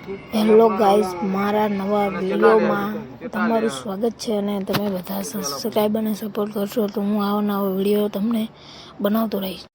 Hello guys, મારા નવા વિડીયોમાં તમારું સ્વાગત છે અને તમે બધા સબસ્ક્રાઈબ અને સપોર્ટ કરશો તો હું આવો નવો વિડીયો તમને બનાવતો રહીશ.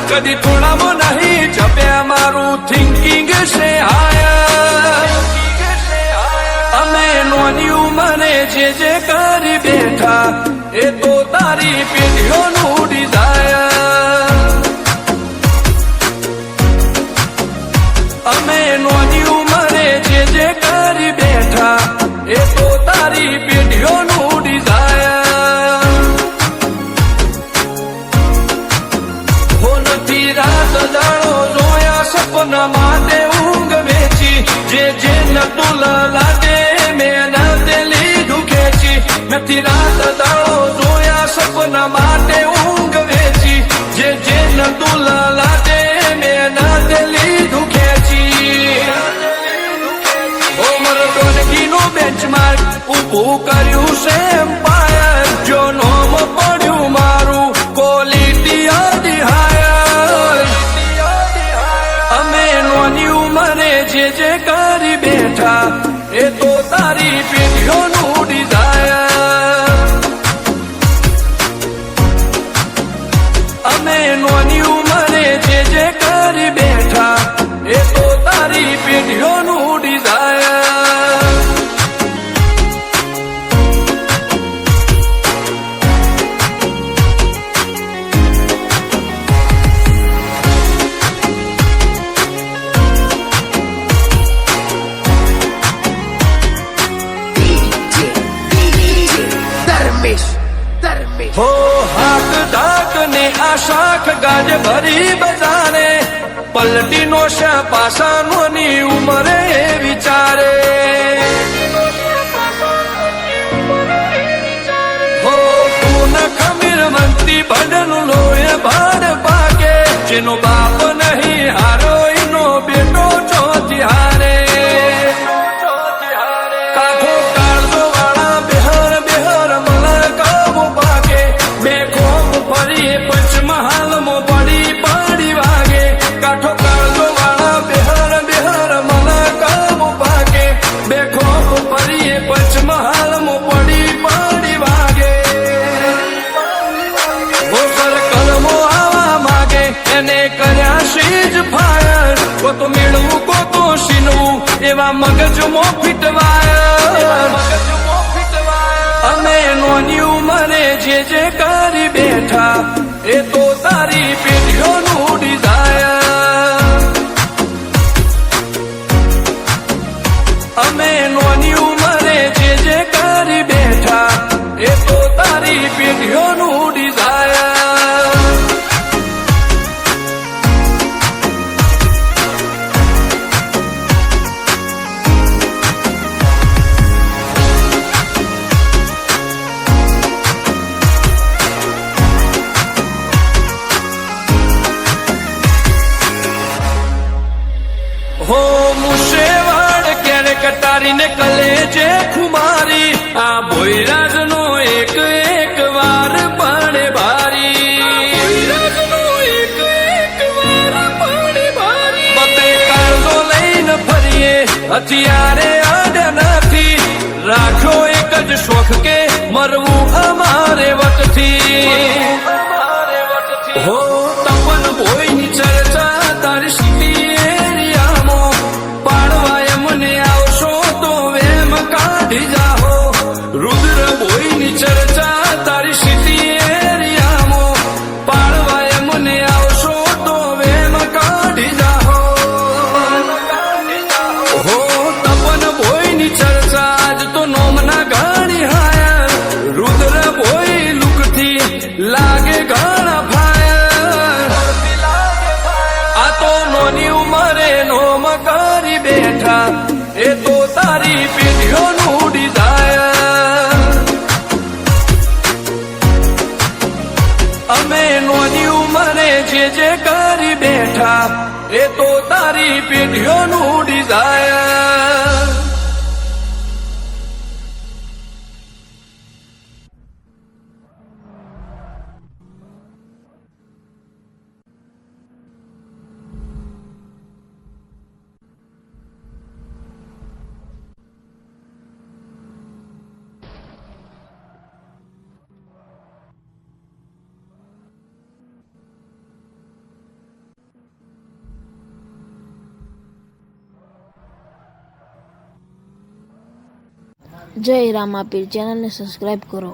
કદી થોડામાં નહીં જપ્યા મારું થિંકિંગ છે હાયર. અમે નોની ઉંમરે જે કરી બેઠા એ તો તારી પેઢીઓનું ડિઝાયર. અમે નોની ઉંમરે જે કરી બેઠા એ તો તારી પેઢીઓનું ડિઝાયર. રાત દાડો જોયા સપના માટે ઊંઘ વેચી જે નતું લાગે મેં તે લીધું ખેંચી. નથી રાત દાડો જોયા સપના માટે ઊંઘ વેચી જે નતું લાગે મેં તે લીધું ખેંચી. ઓમર ડોનગીનું બેન્ચમાર્ક ઊભું કર્યું છે એમ્પાયર. જો નોમ પડ્યું મારું ક્વોલિટી આદિ હાયર. અમે નોની ઉંમરે જે કરી બેઠા એ તો તારી પેઢીઓનું ડિઝાયર. અમે નોની ઉંમરે જે કરી બેઠા એ તો તારી પેઢીઓનું ડિઝાયર. હો હાક ધાક ને આ શાખ ગાજ ભરી બજારે પલટી નો પાસાનો ની ઉમરે વિચારે. હો તું ખમીર મંતી ભડનું લોહે ભાડ પાકે. જેનો બાપ નહીં હારો એનો બેટો ચોથી હારે. પંચમહાલમાં પડી પડી વાગે કાઠો કાળજો વાળા બેહર મને કામ ભાગે. બે ખોપ પડીએ પંચમહાલમાં પડી પડી વાગે. હોસર કલમો આવા માગે એને કર્યા શીજ ફાયર. કોતો મેળવું કોતો શીનવું એવા મગજમાં ફીટવાયર. અમે નોની ઉંમરે જે કરી બેઠા એ તો તારી પેઢીઓનું ડિઝાયર. અમે નોની ઉંમરે જે કરી બેઠા એ તો તારી પેઢીઓનું ડિઝાયર. હો મુશેવાડ ક્યારે કટારીને કલેજે ખુમારી. આ ભોયરાજ નો એક વાર પાડે ભારી. બતે કાળજો લઈને ફરીએ હથિયારે આડે નથી. રાખો એક જ શોખ કે મરવું અમારે વટથી. હો તપન ભોયની ચર્ચા તારી સિટી જાહો. રુદ્ર ભોયની ચર્ચા તારી સિટી એરિયામાં પાડવાય મને આવશો તો વેમ કાઢી જાહો. હો તપન બેઠા એ તો તારી પેઢીઓનું ડિઝાયર. જય રામાપીર ચેનલને સબસ્ક્રાઈબ કરો.